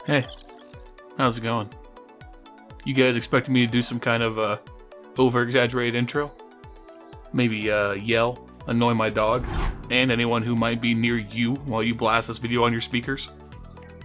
Hey, how's it going? You guys expecting me to do some kind of over-exaggerated intro? Maybe yell, annoy my dog, and anyone who might be near you while you blast this video on your speakers?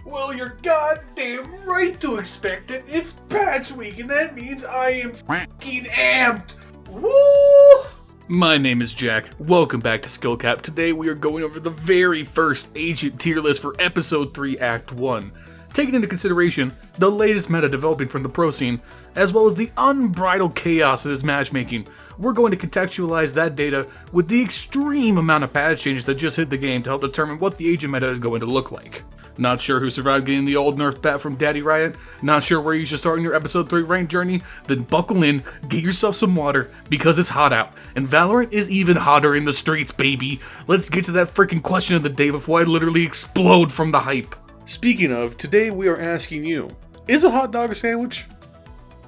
Well, you're goddamn right to expect it. It's patch week, and that means I am f***ing amped. Woo! My name is Jack. Welcome back to SkillCapped. Today we are going over the very first agent tier list for Episode 3, Act 1. Taking into consideration the latest meta developing from the pro scene, as well as the unbridled chaos that is matchmaking, we're going to contextualize that data with the extreme amount of patch changes that just hit the game to help determine what the agent meta is going to look like. Not sure who survived getting the old nerf bat from Daddy Riot? Not sure where you should start in your Episode 3 rank journey? Then buckle in, get yourself some water, because it's hot out. And Valorant is even hotter in the streets, baby. Let's get to that freaking question of the day before I literally explode from the hype. Speaking of, today we are asking you, is a hot dog a sandwich?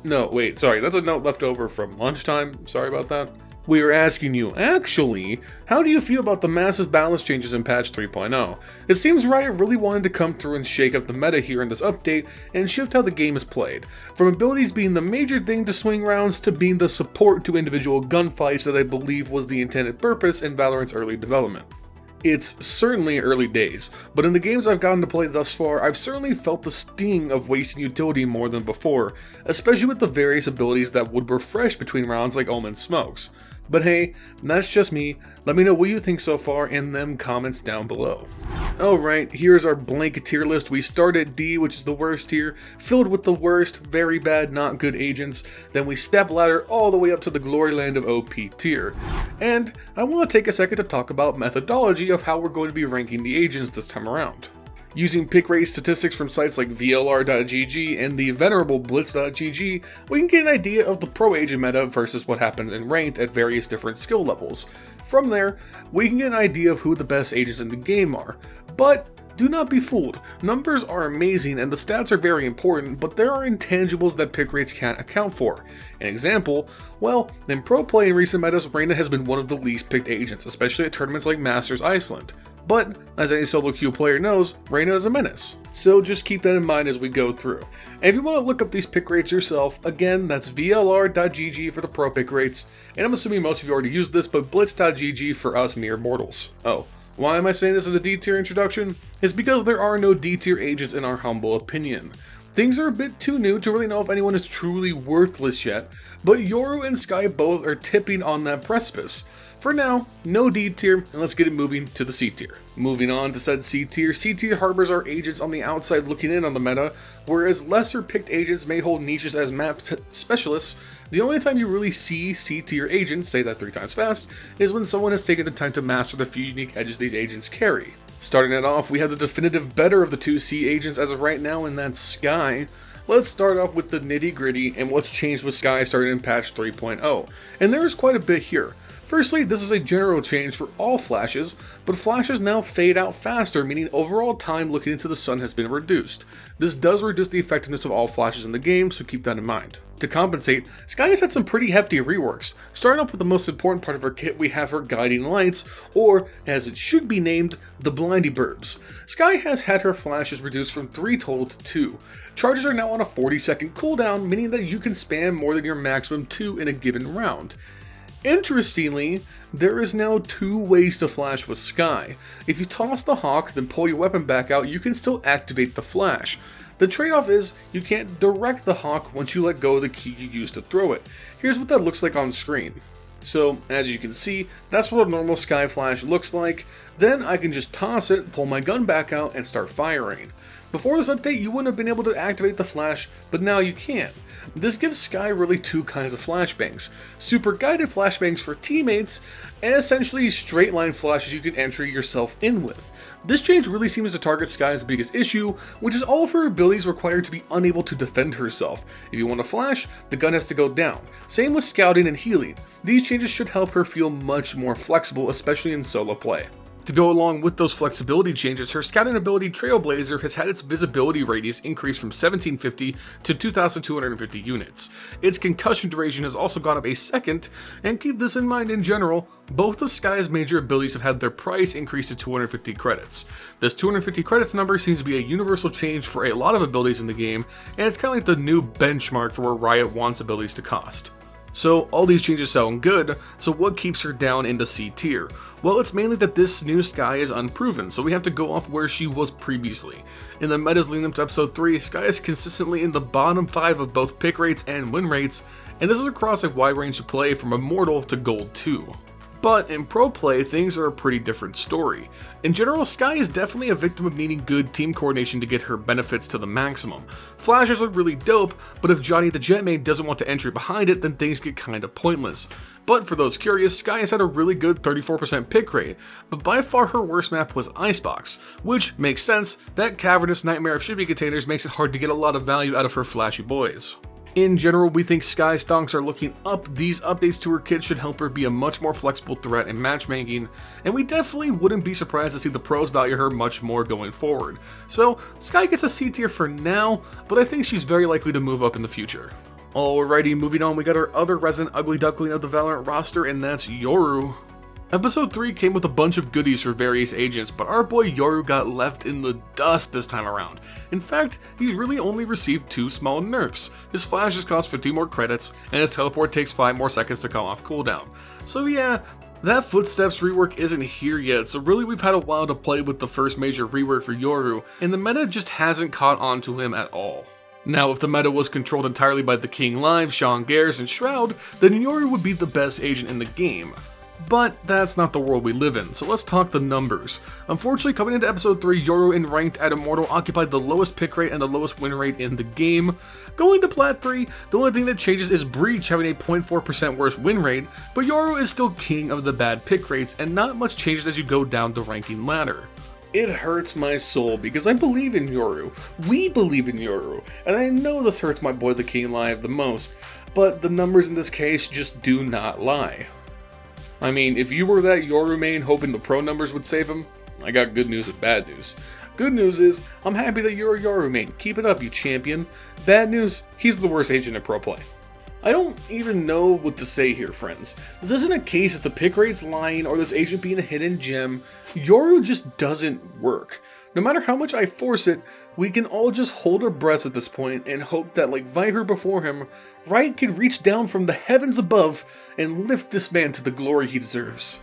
No, wait, sorry, that's a note left over from lunchtime, sorry about that. We are asking you, actually, how do you feel about the massive balance changes in patch 3.0? It seems Riot really wanted to come through and shake up the meta here in this update and shift how the game is played, from abilities being the major thing to swing rounds to being the support to individual gunfights that I believe was the intended purpose in Valorant's early development. It's certainly early days, but in the games I've gotten to play thus far, I've certainly felt the sting of wasting utility more than before, especially with the various abilities that would refresh between rounds like Omen smokes. But hey, that's just me. Let me know what you think so far in them comments down below. Alright, here's our blanket tier list. We start at D, which is the worst tier, filled with the worst, very bad, not good agents. Then we step ladder all the way up to the glory land of OP tier. And I want to take a second to talk about methodology of how we're going to be ranking the agents this time around. Using pick rate statistics from sites like VLR.gg and the venerable Blitz.gg, we can get an idea of the pro agent meta versus what happens in ranked at various different skill levels. From there, we can get an idea of who the best agents in the game are. But do not be fooled. Numbers are amazing and the stats are very important, but there are intangibles that pick rates can't account for. An example, well, in pro play in recent metas, Reyna has been one of the least picked agents, especially at tournaments like Masters Iceland. But, as any solo queue player knows, Reyna is a menace. So just keep that in mind as we go through. And if you want to look up these pick rates yourself, again, that's VLR.gg for the pro pick rates, and I'm assuming most of you already use this, but Blitz.gg for us mere mortals. Oh, why am I saying this as a D tier introduction? It's because there are no D tier agents in our humble opinion. Things are a bit too new to really know if anyone is truly worthless yet, but Yoru and Skye both are tipping on that precipice. For now, no D tier, and let's get it moving to the C tier. Moving on to said C tier harbors our agents on the outside looking in on the meta, whereas lesser picked agents may hold niches as map specialists. The only time you really see C tier agents, say that 3 times fast, is when someone has taken the time to master the few unique edges these agents carry. Starting it off, we have the definitive better of the 2 C agents as of right now, and that's Skye. Let's start off with the nitty gritty and what's changed with Skye starting in patch 3.0, and there is quite a bit here. Firstly, this is a general change for all flashes, but flashes now fade out faster, meaning overall time looking into the sun has been reduced. This does reduce the effectiveness of all flashes in the game, so keep that in mind. To compensate, Skye has had some pretty hefty reworks. Starting off with the most important part of her kit, we have her guiding lights, or as it should be named, the blindy burbs. Skye has had her flashes reduced from 3 total to 2. Charges are now on a 40-second cooldown, meaning that you can spam more than your maximum 2 in a given round. Interestingly, there is now 2 ways to flash with Skye. If you toss the hawk, then pull your weapon back out, you can still activate the flash. The trade-off is, you can't direct the hawk once you let go of the key you used to throw it. Here's what that looks like on screen. So, as you can see, that's what a normal Skye flash looks like. Then I can just toss it, pull my gun back out, and start firing. Before this update, you wouldn't have been able to activate the flash, but now you can. This gives Skye really 2 kinds of flashbangs. Super guided flashbangs for teammates, and essentially straight line flashes you can enter yourself in with. This change really seems to target Skye's biggest issue, which is all of her abilities required to be unable to defend herself. If you want to flash, the gun has to go down. Same with scouting and healing. These changes should help her feel much more flexible, especially in solo play. To go along with those flexibility changes, her scouting ability Trailblazer has had its visibility radius increased from 1750 to 2250 units. Its concussion duration has also gone up a second, and keep this in mind in general, both of Skye's major abilities have had their price increased to 250 credits. This 250 credits number seems to be a universal change for a lot of abilities in the game, and it's kind of like the new benchmark for where Riot wants abilities to cost. So all these changes sound good, so what keeps her down into C tier? Well, it's mainly that this new Skye is unproven, so we have to go off where she was previously. In the metas leading up to episode 3, Skye is consistently in the bottom 5 of both pick rates and win rates, and this is across a wide range of play from Immortal to Gold 2. But in pro play, things are a pretty different story. In general, Skye is definitely a victim of needing good team coordination to get her benefits to the maximum. Flashes are really dope, but if Johnny the Jett main doesn't want to entry behind it, then things get kinda pointless. But for those curious, Skye has had a really good 34% pick rate, but by far her worst map was Icebox, which makes sense, that cavernous nightmare of shipping containers makes it hard to get a lot of value out of her flashy boys. In general, we think Skye's stonks are looking up. These updates to her kit should help her be a much more flexible threat in matchmaking, and we definitely wouldn't be surprised to see the pros value her much more going forward. So, Skye gets a C tier for now, but I think she's very likely to move up in the future. Alrighty, moving on, we got our other resident ugly duckling of the Valorant roster, and that's Yoru. Episode 3 came with a bunch of goodies for various agents, but our boy Yoru got left in the dust this time around. In fact, he's really only received 2 small nerfs. His flashes cost 50 more credits, and his teleport takes 5 more seconds to come off cooldown. So yeah, that Footsteps rework isn't here yet, so really we've had a while to play with the first major rework for Yoru, and the meta just hasn't caught on to him at all. Now, if the meta was controlled entirely by the King Live, Sean Gares, and Shroud, then Yoru would be the best agent in the game. But that's not the world we live in, so let's talk the numbers. Unfortunately, coming into episode 3, Yoru in ranked at Immortal occupied the lowest pick rate and the lowest win rate in the game. Going to Plat 3, the only thing that changes is Breach having a 0.4% worse win rate, but Yoru is still king of the bad pick rates, and not much changes as you go down the ranking ladder. It hurts my soul because I believe in Yoru. We believe in Yoru, and I know this hurts my boy the King Live the most, but the numbers in this case just do not lie. I mean, if you were that Yoru main hoping the pro numbers would save him, I got good news and bad news. Good news is, I'm happy that you're a Yoru main. Keep it up, you champion. Bad news, he's the worst agent in pro play. I don't even know what to say here, friends. This isn't a case of the pick rate's lying or this agent being a hidden gem. Yoru just doesn't work. No matter how much I force it, we can all just hold our breaths at this point and hope that, like Viper before him, Riot can reach down from the heavens above and lift this man to the glory he deserves.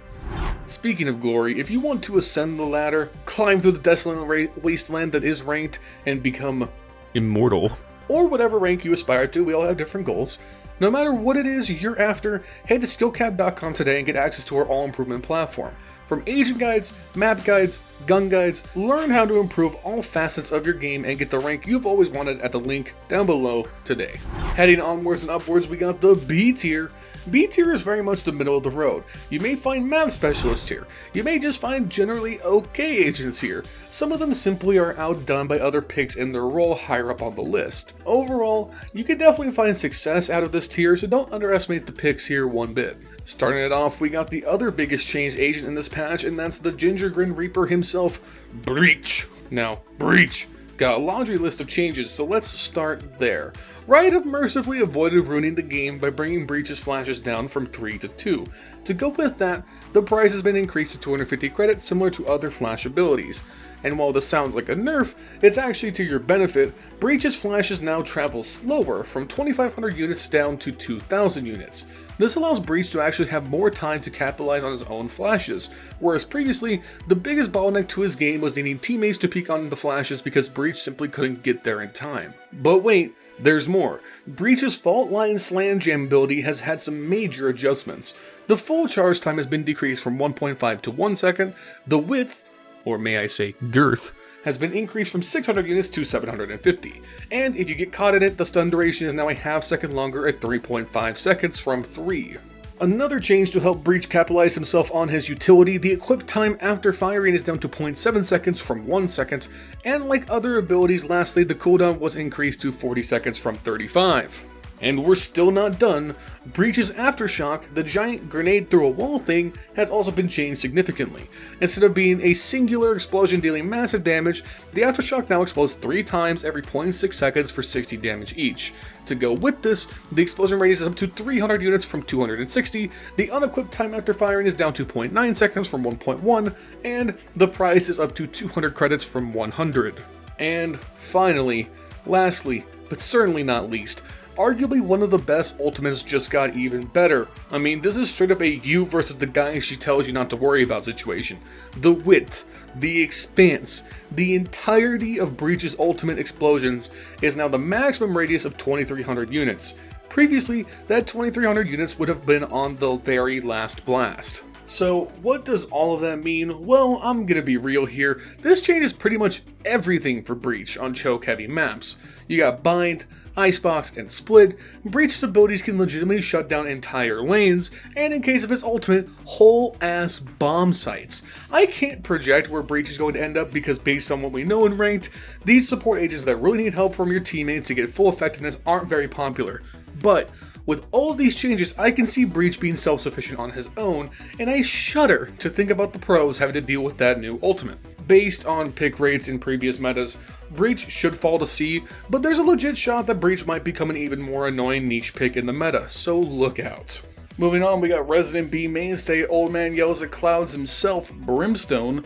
Speaking of glory, if you want to ascend the ladder, climb through the desolate wasteland that is ranked, and become immortal, or whatever rank you aspire to, we all have different goals. No matter what it is you're after, head to SkillCapped.com today and get access to our all-improvement platform. From agent guides, map guides, gun guides, learn how to improve all facets of your game and get the rank you've always wanted at the link down below today. Heading onwards and upwards, we got the B tier. B tier is very much the middle of the road. You may find map specialists here. You may just find generally okay agents here. Some of them simply are outdone by other picks in their role higher up on the list. Overall, you can definitely find success out of this tier, so don't underestimate the picks here one bit. Starting it off, we got the other biggest change agent in this patch, and that's the Ginger Grin Reaper himself, Breach. Now, Breach got a laundry list of changes, so let's start there. Riot have mercifully avoided ruining the game by bringing Breach's flashes down from 3 to 2. To go with that, the price has been increased to 250 credits, similar to other flash abilities. And while this sounds like a nerf, it's actually to your benefit. Breach's flashes now travel slower, from 2,500 units down to 2,000 units. This allows Breach to actually have more time to capitalize on his own flashes, whereas previously, the biggest bottleneck to his game was needing teammates to peek on the flashes because Breach simply couldn't get there in time. But wait, there's more. Breach's Fault Line Slam Jam ability has had some major adjustments. The full charge time has been decreased from 1.5 to 1 second, the width, or may I say girth, has been increased from 600 units to 750, and if you get caught in it, the stun duration is now a half second longer at 3.5 seconds from 3. Another change to help Breach capitalize himself on his utility, the equip time after firing is down to 0.7 seconds from 1 second, and like other abilities, lastly, the cooldown was increased to 40 seconds from 35. And we're still not done. Breach's Aftershock, the giant grenade through a wall thing, has also been changed significantly. Instead of being a singular explosion dealing massive damage, the Aftershock now explodes 3 times every 0.6 seconds for 60 damage each. To go with this, the explosion radius is up to 300 units from 260, the unequipped time after firing is down to 0.9 seconds from 1.1, and the price is up to 200 credits from 100. And finally, lastly, but certainly not least, arguably one of the best ultimates just got even better. I mean, this is straight up a you versus the guy she tells you not to worry about situation. The width, the expanse, the entirety of Breach's ultimate explosions is now the maximum radius of 2300 units. Previously, that 2300 units would have been on the very last blast. So what does all of that mean? Well, I'm gonna be real here. This changes pretty much everything for Breach on choke heavy maps. You got Bind, Icebox, and Split. Breach's abilities can legitimately shut down entire lanes, and in case of his ultimate, whole ass bomb sites. I can't project where Breach is going to end up because based on what we know in ranked, these support agents that really need help from your teammates to get full effectiveness aren't very popular. But with all of these changes, I can see Breach being self-sufficient on his own, and I shudder to think about the pros having to deal with that new ultimate. Based on pick rates in previous metas, Breach should fall to C, but there's a legit shot that Breach might become an even more annoying niche pick in the meta, so look out. Moving on, we got Resident B mainstay Old Man Yells at Clouds himself, Brimstone.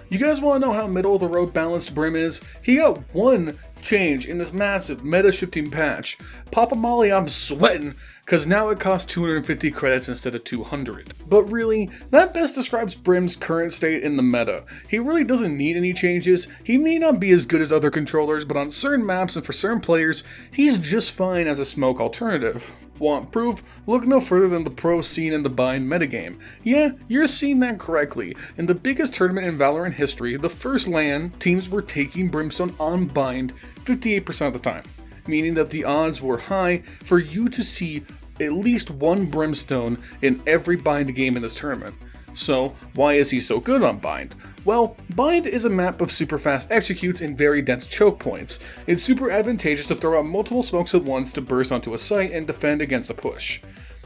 You guys want to know how middle of the road balanced Brim is? He got one change in this massive meta shifting patch. Papa Molly, I'm sweating, cause now it costs 250 credits instead of 200. But really, that best describes Brim's current state in the meta. He really doesn't need any changes. He may not be as good as other controllers, but on certain maps and for certain players, he's just fine as a smoke alternative. Want proof? Look no further than the pro scene in the Bind metagame. Yeah, you're seeing that correctly. In the biggest tournament in Valorant history, the first LAN, teams were taking Brimstone on Bind 58% of the time, meaning that the odds were high for you to see at least one Brimstone in every Bind game in this tournament. So, why is he so good on Bind? Well, Bind is a map of super fast executes and very dense choke points. It's super advantageous to throw out multiple smokes at once to burst onto a site and defend against a push.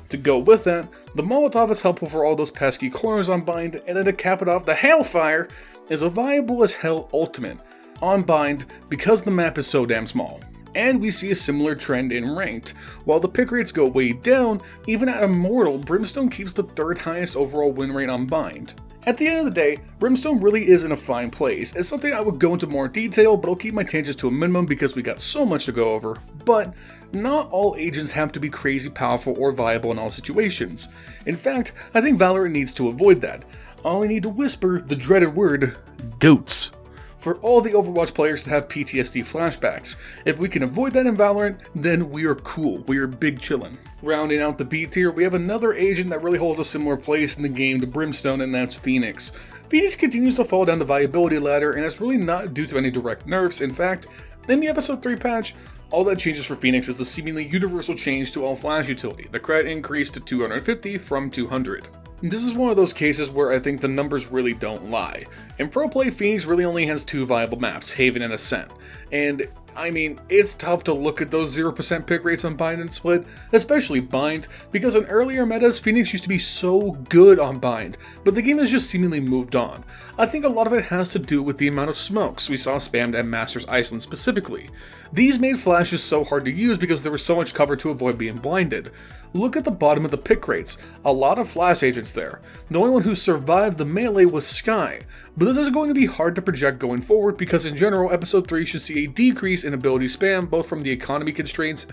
To go with that, the Molotov is helpful for all those pesky corners on Bind, and then to cap it off, the Hailfire is a viable as hell ultimate on Bind because the map is so damn small. And we see a similar trend in Ranked. While the pick rates go way down, even at Immortal, Brimstone keeps the 3rd highest overall win rate on Bind. At the end of the day, Brimstone really is in a fine place. It's something I would go into more detail, but I'll keep my tangents to a minimum because we got so much to go over. But not all agents have to be crazy powerful or viable in all situations. In fact, I think Valorant needs to avoid that. I only need to whisper the dreaded word, GOATs. For all the Overwatch players to have PTSD flashbacks. If we can avoid that in Valorant, then we are cool, we are big chillin'. Rounding out the B tier, we have another agent that really holds a similar place in the game to Brimstone, and that's Phoenix. Phoenix continues to fall down the viability ladder, and it's really not due to any direct nerfs. In fact, in the episode 3 patch, all that changes for Phoenix is the seemingly universal change to all flash utility. The credit increased to 250 from 200. This is one of those cases where I think the numbers really don't lie. In Pro Play, Phoenix really only has 2 viable maps, Haven and Ascent. And I mean, it's tough to look at those 0% pick rates on Bind and Split, especially Bind, because in earlier metas, Phoenix used to be so good on Bind, but the game has just seemingly moved on. I think a lot of it has to do with the amount of smokes we saw spammed at Masters Iceland specifically. These made flashes so hard to use because there was so much cover to avoid being blinded. Look at the bottom of the pick rates, a lot of flash agents there. The only one who survived the melee was Skye, but this is going to be hard to project going forward because in general, episode 3 should see a decrease in ability spam both from the economy constraints,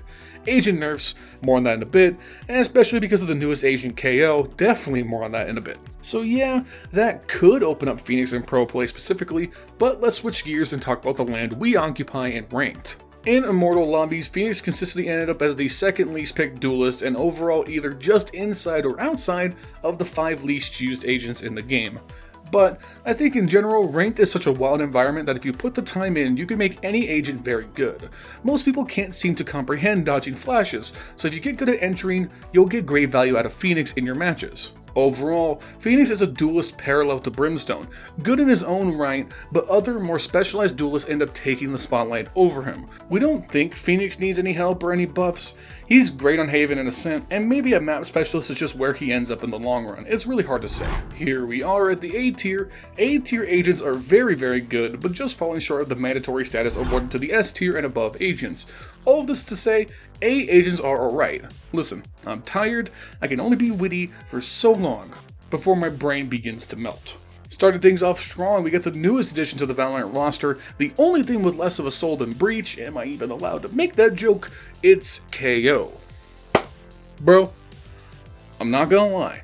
agent nerfs, more on that in a bit, and especially because of the newest agent KO, definitely more on that in a bit. So yeah, that could open up Phoenix in Pro Play specifically, but let's switch gears and talk about the land we occupy in Ranked. In Immortal lobbies, Phoenix consistently ended up as the 2nd least picked duelist and overall either just inside or outside of the 5 least used agents in the game. But I think in general, Ranked is such a wild environment that if you put the time in, you can make any agent very good. Most people can't seem to comprehend dodging flashes, so if you get good at entering, you'll get great value out of Phoenix in your matches. Overall, Phoenix is a duelist parallel to Brimstone, good in his own right, but other more specialized duelists end up taking the spotlight over him. We don't think Phoenix needs any help or any buffs. He's great on Haven and Ascent, and maybe a map specialist is just where he ends up in the long run. It's really hard to say. Here we are at the A tier. A tier agents are very, very good, but just falling short of the mandatory status awarded to the S tier and above agents. All of this to say, A agents are alright. Listen, I'm tired, I can only be witty for so long before my brain begins to melt. Starting things off strong, we get the newest addition to the Valorant roster, the only thing with less of a soul than Breach, am I even allowed to make that joke? It's KO. Bro, I'm not gonna lie,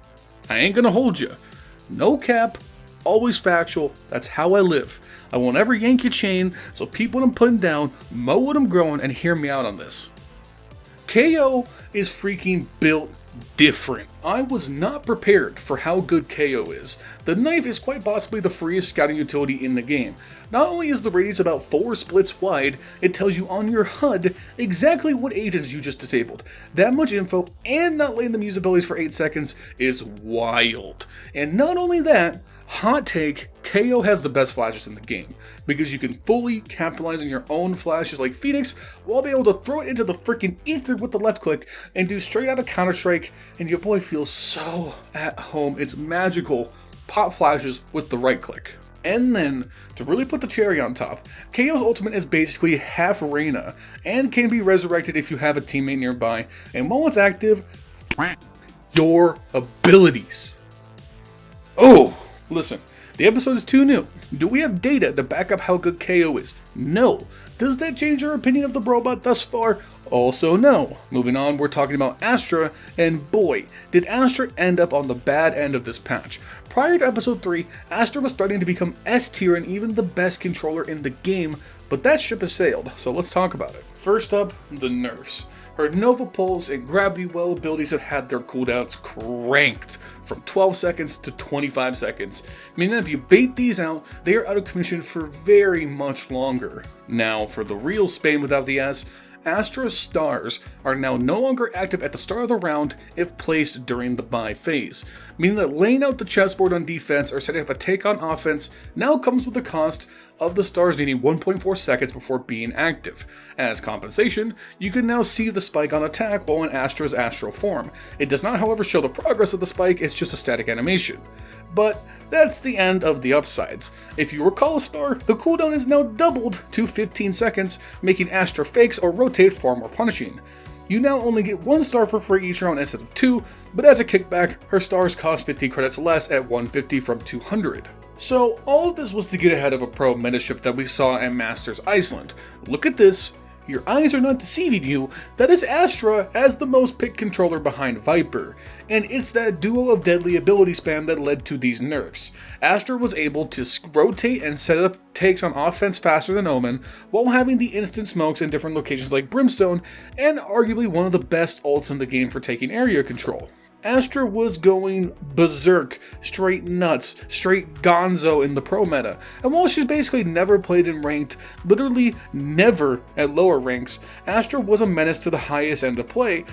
I ain't gonna hold you. No cap, always factual, that's how I live. I won't ever yank your chain, so peep what I'm putting down, mow what I'm growing, and hear me out on this. KO is freaking built different. I was not prepared for how good KO is. The knife is quite possibly the freest scouting utility in the game. Not only is the radius about 4 splits wide, it tells you on your HUD exactly what agents you just disabled. That much info and not letting them use abilities for 8 seconds is wild. And not only that, hot take, KO has the best flashes in the game, because you can fully capitalize on your own flashes like Phoenix, while being able to throw it into the freaking ether with the left click, and do straight out of Counter-Strike, and your boy feels so at home. It's magical. Pop flashes with the right click. And then, to really put the cherry on top, KO's ultimate is basically half Reyna, and can be resurrected if you have a teammate nearby, and while it's active, your abilities. Oh! Listen, the episode is too new. Do we have data to back up how good KO is? No. Does that change your opinion of the robot thus far? Also no. Moving on, we're talking about Astra, and boy, did Astra end up on the bad end of this patch. Prior to episode 3, Astra was starting to become S tier and even the best controller in the game, but that ship has sailed, so let's talk about it. First up, the nerfs. Her Nova Pulse and Gravity Well abilities have had their cooldowns cranked from 12 seconds to 25 seconds, meaning if you bait these out, they are out of commission for very much longer. Now, for the real Spain without the S, Astra's stars are now no longer active at the start of the round if placed during the buy phase, meaning that laying out the chessboard on defense or setting up a take on offense now comes with the cost of the stars needing 1.4 seconds before being active. As compensation, you can now see the spike on attack while in Astra's astral form. It does not, however, show the progress of the spike, it's just a static animation. But that's the end of the upsides. If you recall a star, the cooldown is now doubled to 15 seconds, making Astra fakes or rotates far more punishing. You now only get 1 star for free each round instead of 2, but as a kickback, her stars cost 50 credits less at 150 from 200. So all of this was to get ahead of a pro meta shift that we saw in Masters Iceland. Look at this. Your eyes are not deceiving you, that is Astra as the most picked controller behind Viper, and it's that duo of deadly ability spam that led to these nerfs. Astra was able to rotate and set up takes on offense faster than Omen, while having the instant smokes in different locations like Brimstone, and arguably one of the best ults in the game for taking area control. Astra was going berserk, straight nuts, straight gonzo in the pro meta, and while she's basically never played in ranked, literally never at lower ranks, Astra was a menace to the highest end of play,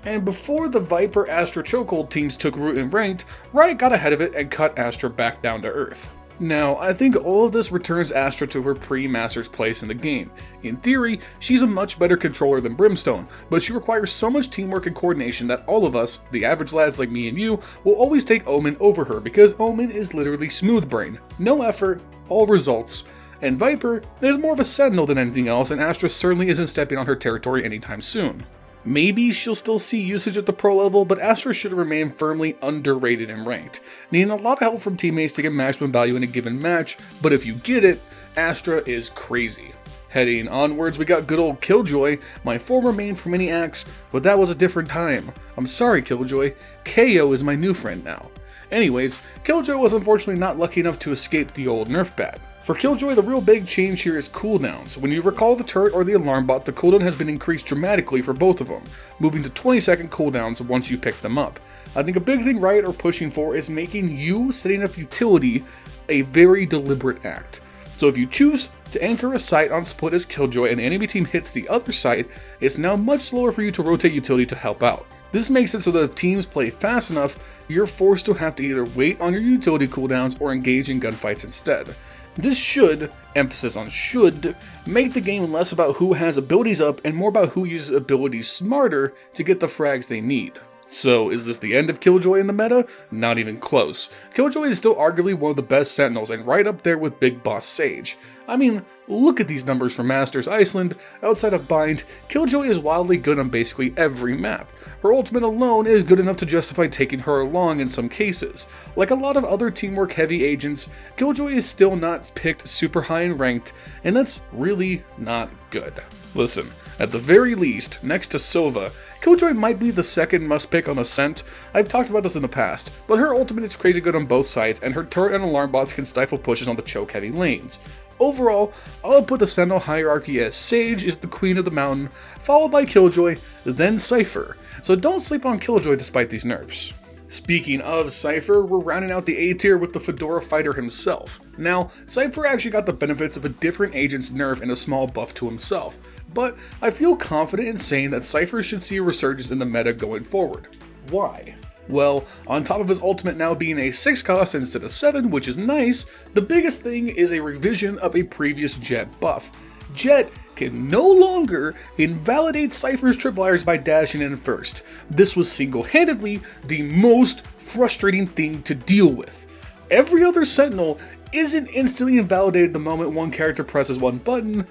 and before the Viper Astra chokehold teams took root in ranked, Riot got ahead of it and cut Astra back down to earth. Now, I think all of this returns Astra to her pre-Masters place in the game. In theory, she's a much better controller than Brimstone, but she requires so much teamwork and coordination that all of us, the average lads like me and you, will always take Omen over her because Omen is literally smooth brain. No effort, all results. And Viper is more of a sentinel than anything else, and Astra certainly isn't stepping on her territory anytime soon. Maybe she'll still see usage at the pro level, but Astra should remain firmly underrated in ranked, needing a lot of help from teammates to get maximum value in a given match, but if you get it, Astra is crazy. Heading onwards, we got good old Killjoy, my former main for mini axe, but that was a different time. I'm sorry Killjoy, KO is my new friend now. Anyways, Killjoy was unfortunately not lucky enough to escape the old nerf bat. For Killjoy, the real big change here is cooldowns. When you recall the turret or the alarm bot, the cooldown has been increased dramatically for both of them, moving to 20-second cooldowns once you pick them up. I think a big thing Riot are pushing for is making you setting up utility a very deliberate act. So if you choose to anchor a site on split as Killjoy and the enemy team hits the other site, it's now much slower for you to rotate utility to help out. This makes it so that if teams play fast enough, you're forced to have to either wait on your utility cooldowns or engage in gunfights instead. This should, emphasis on should, make the game less about who has abilities up and more about who uses abilities smarter to get the frags they need. So, is this the end of Killjoy in the meta? Not even close. Killjoy is still arguably one of the best Sentinels and right up there with Big Boss Sage. I mean, look at these numbers from Masters Iceland. Outside of Bind, Killjoy is wildly good on basically every map. Her ultimate alone is good enough to justify taking her along in some cases. Like a lot of other teamwork heavy agents, Killjoy is still not picked super high in ranked, and that's really not good. Listen, at the very least, next to Sova, Killjoy might be the second must-pick on Ascent. I've talked about this in the past, but her ultimate is crazy good on both sides, and her turret and alarm bots can stifle pushes on the choke-heavy lanes. Overall, I'll put the Sentinel hierarchy as Sage is the queen of the mountain, followed by Killjoy, then Cypher, so don't sleep on Killjoy despite these nerfs. Speaking of Cypher, we're rounding out the A tier with the Fedora fighter himself. Now, Cypher actually got the benefits of a different agent's nerf and a small buff to himself, but I feel confident in saying that Cypher should see a resurgence in the meta going forward. Why? Well, on top of his ultimate now being a 6 cost instead of 7, which is nice, the biggest thing is a revision of a previous Jett buff. Jett can no longer invalidate Cypher's tripwires by dashing in first. This was single-handedly the most frustrating thing to deal with. Every other Sentinel isn't instantly invalidated the moment one character presses one button.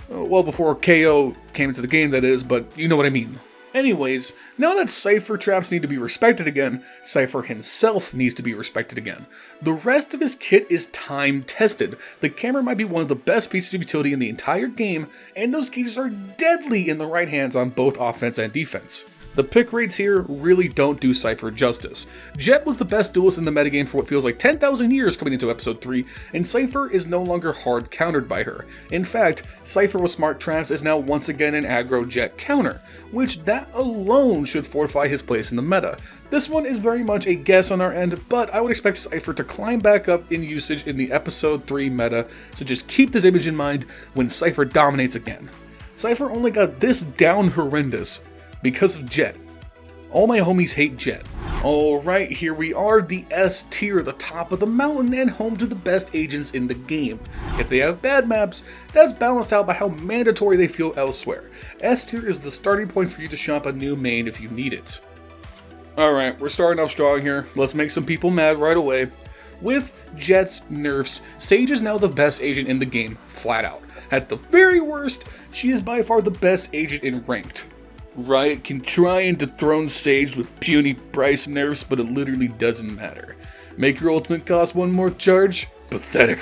Well, before KO came into the game, that is, but you know what I mean. Anyways, now that Cypher traps need to be respected again, Cypher himself needs to be respected again. The rest of his kit is time-tested. The camera might be one of the best pieces of utility in the entire game, and those keys are deadly in the right hands on both offense and defense. The pick rates here really don't do Cypher justice. Jett was the best duelist in the metagame for what feels like 10,000 years coming into episode 3, and Cypher is no longer hard countered by her. In fact, Cypher with smart traps is now once again an aggro Jett counter, which that alone should fortify his place in the meta. This one is very much a guess on our end, but I would expect Cypher to climb back up in usage in the episode 3 meta, so just keep this image in mind when Cypher dominates again. Cypher only got this down horrendous because of Jett. All my homies hate Jett. Alright, here we are, the S tier, the top of the mountain and home to the best agents in the game. If they have bad maps, that's balanced out by how mandatory they feel elsewhere. S tier is the starting point for you to shop a new main if you need it. Alright, we're starting off strong here. Let's make some people mad right away. With Jett's nerfs, Sage is now the best agent in the game, flat out. At the very worst, she is by far the best agent in ranked. Riot can try and dethrone Sage with puny price nerfs, but it literally doesn't matter. Make your ultimate cost one more charge? Pathetic.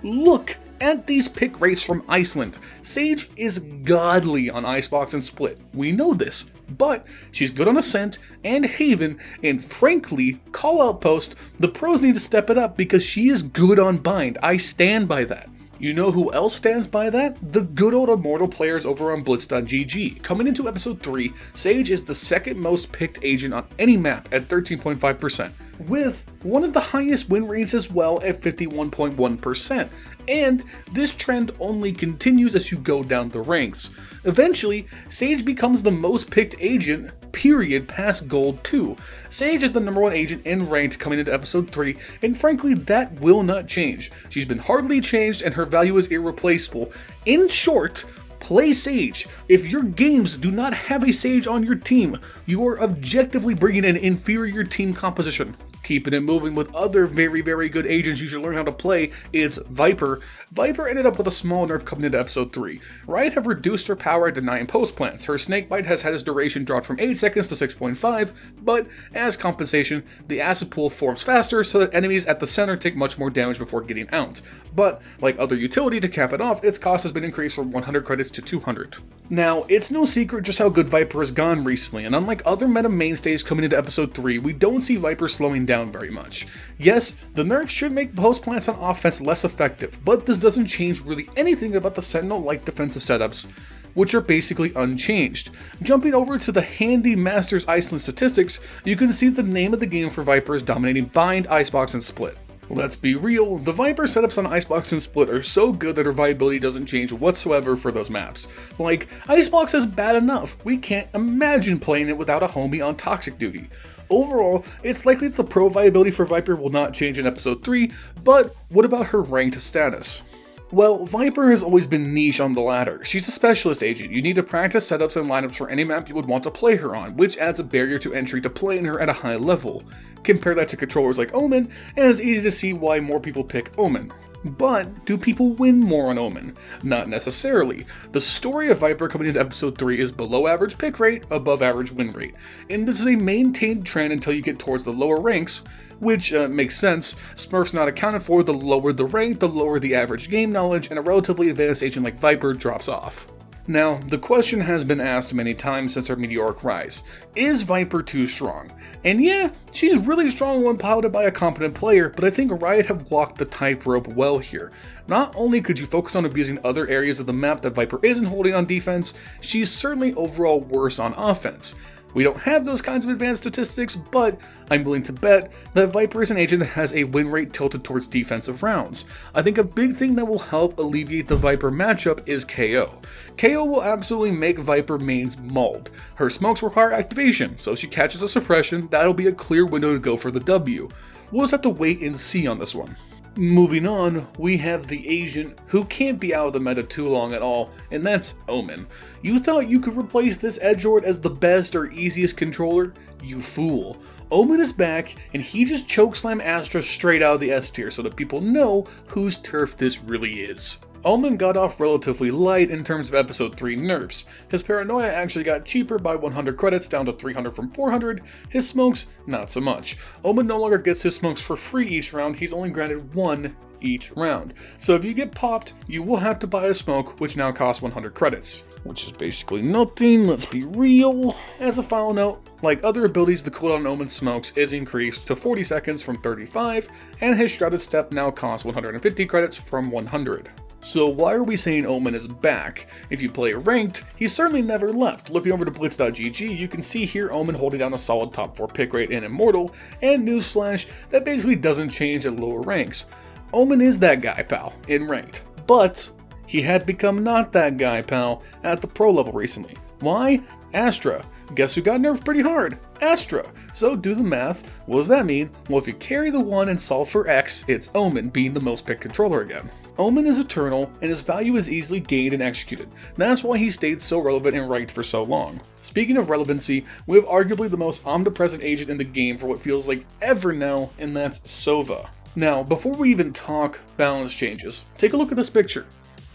Look at these pick rates from Iceland. Sage is godly on Icebox and Split. We know this, but she's good on Ascent and Haven, and frankly, Call Outpost, the pros need to step it up because she is good on Bind. I stand by that. You know who else stands by that? The good old Immortal players over on Blitz.gg. Coming into episode 3, Sage is the second most picked agent on any map at 13.5%, with one of the highest win rates as well at 51.1%. And this trend only continues as you go down the ranks. Eventually, Sage becomes the most picked agent, period, past Gold 2. Sage is the #1 agent in ranked coming into episode 3, and frankly, that will not change. She's been hardly changed, and her value is irreplaceable. In short, play Sage. If your games do not have a Sage on your team, you are objectively bringing an inferior team composition. Keeping it moving with other very, very good agents you should learn how to play, it's Viper. Viper ended up with a small nerf coming into episode 3. Riot have reduced her power at denying post plants. Her snakebite has had its duration dropped from 8 seconds to 6.5, but as compensation, the acid pool forms faster so that enemies at the center take much more damage before getting out. But, like other utility to cap it off, its cost has been increased from 100 credits to 200. Now, it's no secret just how good Viper has gone recently, and unlike other meta mainstays coming into episode 3, we don't see Viper slowing down very much. Yes, the nerfs should make post plants on offense less effective, but this doesn't change really anything about the Sentinel-like defensive setups, which are basically unchanged. Jumping over to the handy Masters Iceland statistics, you can see the name of the game for Viper is dominating Bind, Icebox, and Split. Let's be real, the Viper setups on Icebox and Split are so good that her viability doesn't change whatsoever for those maps. Like, Icebox is bad enough, we can't imagine playing it without a homie on Toxic duty. Overall, it's likely that the pro viability for Viper will not change in episode 3, but what about her ranked status? Well, Viper has always been niche on the ladder. She's a specialist agent. You need to practice setups and lineups for any map you would want to play her on, which adds a barrier to entry to playing her at a high level. Compare that to controllers like Omen, and it's easy to see why more people pick Omen. But do people win more on Omen? Not necessarily. The story of Viper coming into episode 3 is below average pick rate, above average win rate. And this is a maintained trend until you get towards the lower ranks, which makes sense. Smurfs not accounted for, the lower the rank, the lower the average game knowledge, and a relatively advanced agent like Viper drops off. Now, the question has been asked many times since her meteoric rise. Is Viper too strong? And yeah, she's really strong when piloted by a competent player, but I think Riot have walked the tightrope well here. Not only could you focus on abusing other areas of the map that Viper isn't holding on defense, she's certainly overall worse on offense. We don't have those kinds of advanced statistics, but I'm willing to bet that Viper is an agent that has a win rate tilted towards defensive rounds. I think a big thing that will help alleviate the Viper matchup is KO. KO will absolutely make Viper mains mauled. Her smokes require activation, so if she catches a suppression, that'll be a clear window to go for the W. We'll just have to wait and see on this one. Moving on, we have the agent who can't be out of the meta too long at all, and that's Omen. You thought you could replace this edgelord as the best or easiest controller? You fool. Omen is back, and he just chokeslammed Astra straight out of the S tier so that people know whose turf this really is. Omen got off relatively light in terms of episode 3 nerfs. His paranoia actually got cheaper by 100 credits down to 300 from 400, his smokes not so much. Omen no longer gets his smokes for free each round, he's only granted 1 each round. So if you get popped, you will have to buy a smoke, which now costs 100 credits. Which is basically nothing, let's be real. As a final note, like other abilities, the cooldown on Omen's smokes is increased to 40 seconds from 35, and his Shrouded Step now costs 150 credits from 100. So why are we saying Omen is back? If you play ranked, he's certainly never left. Looking over to blitz.gg, you can see here Omen holding down a solid top 4 pick rate in Immortal, and newsflash, that basically doesn't change at lower ranks. Omen is that guy, pal, in ranked. But he had become not that guy, pal, at the pro level recently. Why? Astra. Guess who got nerfed pretty hard? Astra. So do the math. What does that mean? Well, if you carry the 1 and solve for X, it's Omen being the most picked controller again. Omen is eternal, and his value is easily gained and executed. That's why he stayed so relevant and ranked for so long. Speaking of relevancy, we have arguably the most omnipresent agent in the game for what feels like ever now, and that's Sova. Now, before we even talk balance changes, take a look at this picture.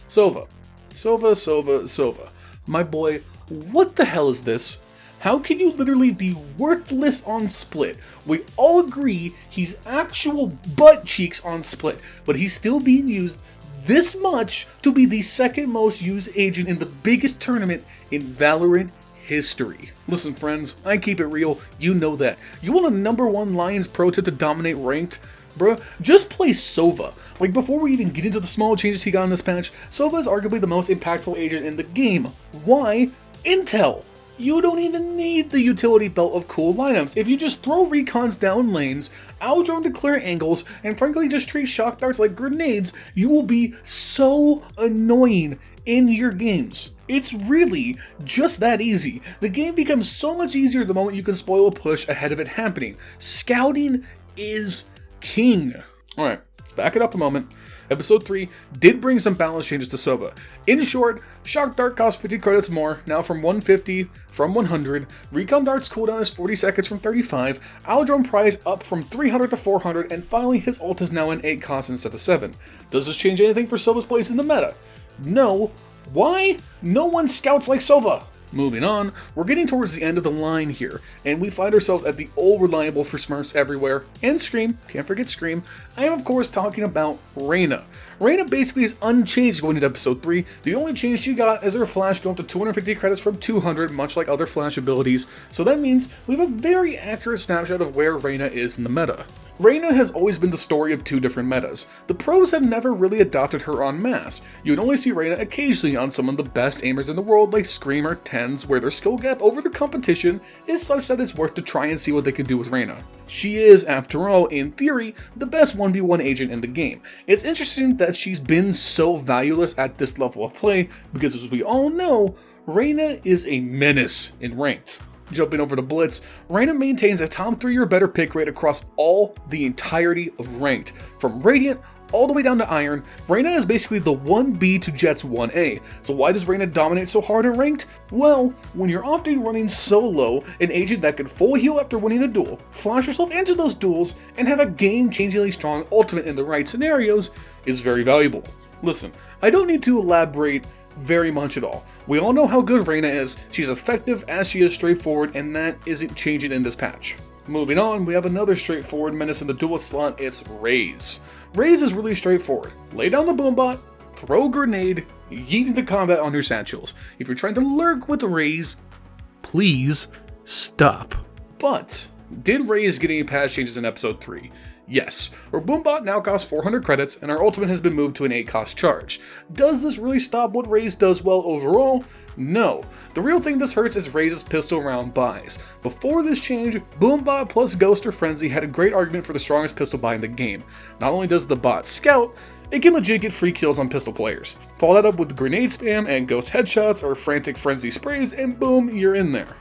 Sova. Sova. My boy, what the hell is this? How can you literally be worthless on Split? We all agree he's actual butt cheeks on Split, but he's still being used this much to be the second most used agent in the biggest tournament in Valorant history. Listen friends, I keep it real, you know that. You want a #1 Lions pro tip to dominate ranked? Bruh, just play Sova. Like, before we even get into the small changes he got in this patch, Sova is arguably the most impactful agent in the game. Why? Intel. You don't even need the utility belt of cool lineups. If you just throw recons down lanes, out-drone to clear angles, and frankly just treat shock darts like grenades, you will be so annoying in your games. It's really just that easy. The game becomes so much easier the moment you can spoil a push ahead of it happening. Scouting is king. Alright, let's back it up a moment. Episode 3 did bring some balance changes to Sova. In short, Shock Dart costs 50 credits more, now from 150 from 100. Recon Dart's cooldown is 40 seconds from 35. Aldrome price up from 300 to 400, and finally his ult is now an 8 cost instead of 7. Does this change anything for Sova's place in the meta? No. Why? No one scouts like Sova. Moving on, we're getting towards the end of the line here, and we find ourselves at the old reliable for Smurfs everywhere, and Scream, can't forget Scream. I am of course talking about Reyna. Reyna basically is unchanged going into episode 3, the only change she got is her flash going to 250 credits from 200, much like other flash abilities, so that means we have a very accurate snapshot of where Reyna is in the meta. Reyna has always been the story of two different metas. The pros have never really adopted her en masse. You would only see Reyna occasionally on some of the best aimers in the world like Scream or Tens, where their skill gap over the competition is such that it's worth to try and see what they can do with Reyna. She is, after all, in theory, the best 1v1 agent in the game. It's interesting that she's been so valueless at this level of play, because as we all know, Reyna is a menace in ranked. Jumping over to Blitz, Reyna maintains a top 3 or better pick rate across the entirety of ranked. From Radiant all the way down to Iron, Reyna is basically the 1B to Jett's 1A. So why does Reyna dominate so hard in ranked? Well, when you're often running solo, an agent that can full heal after winning a duel, flash yourself into those duels, and have a game-changingly strong ultimate in the right scenarios is very valuable. Listen, I don't need to elaborate very much at all. We all know how good Reyna is. She's effective as she is straightforward, and that isn't changing in this patch. Moving on, we have another straightforward menace in the duelist slot. It's Raze. Raze is really straightforward. Lay down the boombot, throw a grenade, yeet into combat on your satchels. If you're trying to lurk with Raze, please stop. But did Raze get any patch changes in episode 3? Yes, our boombot now costs 400 credits, and our ultimate has been moved to an 8 cost charge. Does this really stop what Raze does well overall? No. The real thing this hurts is Raze's pistol round buys. Before this change, boombot plus Ghost or Frenzy had a great argument for the strongest pistol buy in the game. Not only does the bot scout, it can legit get free kills on pistol players. Follow that up with grenade spam and ghost headshots or frantic frenzy sprays, and boom, you're in there.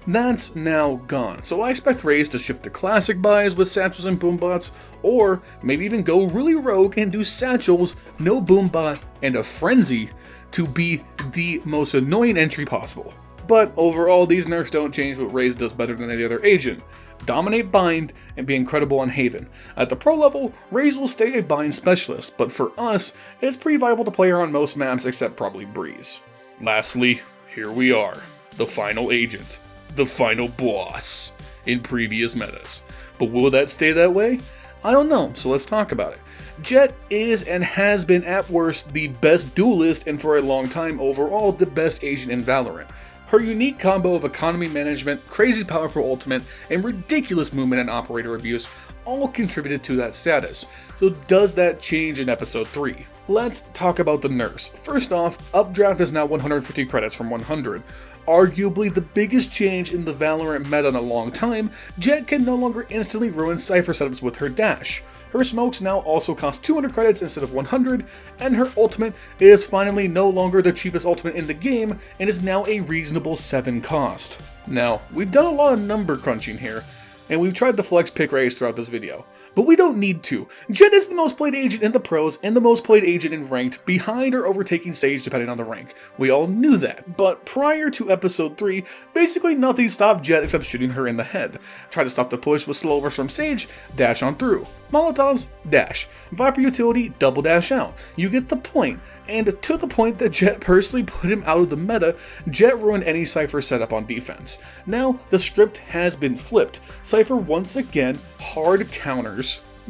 That's now gone, so I expect Raze to shift to classic buys with satchels and boombots, or maybe even go really rogue and do satchels, no boombot, and a frenzy to be the most annoying entry possible. But overall, these nerfs don't change what Raze does better than any other agent: dominate bind and be incredible on Haven. At the pro level, Raze will stay a bind specialist, but for us, it's pretty viable to play her on most maps except probably Breeze. Lastly, here we are, the final agent. The final boss in previous metas. But will that stay that way? I don't know, so let's talk about it. Jett is and has been at worst the best duelist and for a long time overall the best agent in Valorant. Her unique combo of economy management, crazy powerful ultimate, and ridiculous movement and operator abuse all contributed to that status. So does that change in episode 3? Let's talk about the nerfs. First off, updraft is now 150 credits from 100. Arguably the biggest change in the Valorant meta in a long time, Jett can no longer instantly ruin Cypher setups with her dash. Her smokes now also cost 200 credits instead of 100, and her ultimate is finally no longer the cheapest ultimate in the game and is now a reasonable 7 cost. Now, we've done a lot of number crunching here, and we've tried to flex pick rates throughout this video. But we don't need to. Jett is the most played agent in the pros and the most played agent in ranked, behind or overtaking Sage depending on the rank. We all knew that, but prior to episode 3, basically nothing stopped Jett except shooting her in the head. Try to stop the push with slow burst from Sage, dash on through. Molotovs, dash. Viper utility, double dash out. You get the point. And to the point that Jett personally put him out of the meta, Jett ruined any Cypher setup on defense. Now, the script has been flipped. Cypher once again hard counters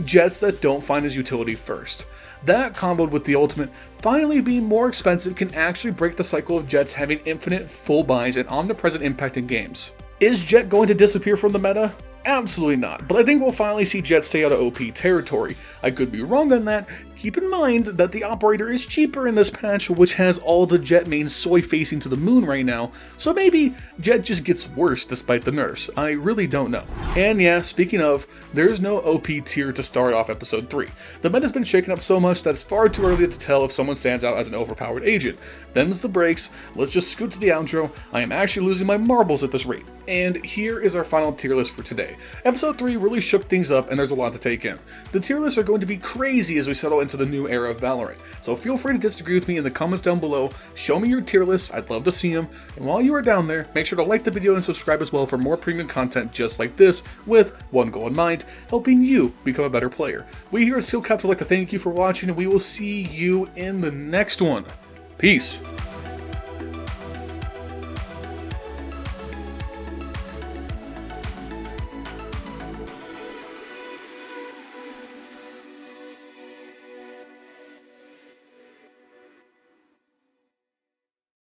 Jetts that don't find his utility first. That, comboed with the ultimate finally being more expensive, can actually break the cycle of Jetts having infinite full buys and omnipresent impact in games. Is Jett going to disappear from the meta? Absolutely not, but I think we'll finally see Jett stay out of OP territory. I could be wrong on that. Keep in mind that the operator is cheaper in this patch, which has all the Jett mains soy facing to the moon right now, so maybe Jett just gets worse despite the nerfs. I really don't know. And yeah, speaking of, there's no OP tier to start off episode 3. The meta's been shaken up so much that it's far too early to tell if someone stands out as an overpowered agent. Them's the breaks. Let's just scoot to the outro. I am actually losing my marbles at this rate. And here is our final tier list for today. Episode 3 really shook things up and there's a lot to take in. The tier lists are going to be crazy as we settle into the new era of Valorant, so feel free to disagree with me in the comments down below. Show me your tier lists, I'd love to see them. And while you are down there, make sure to like the video and subscribe as well for more premium content just like this, with one goal in mind: helping you become a better player. We here at SkillCapped would like to thank you for watching, and we will see you in the next one. Peace.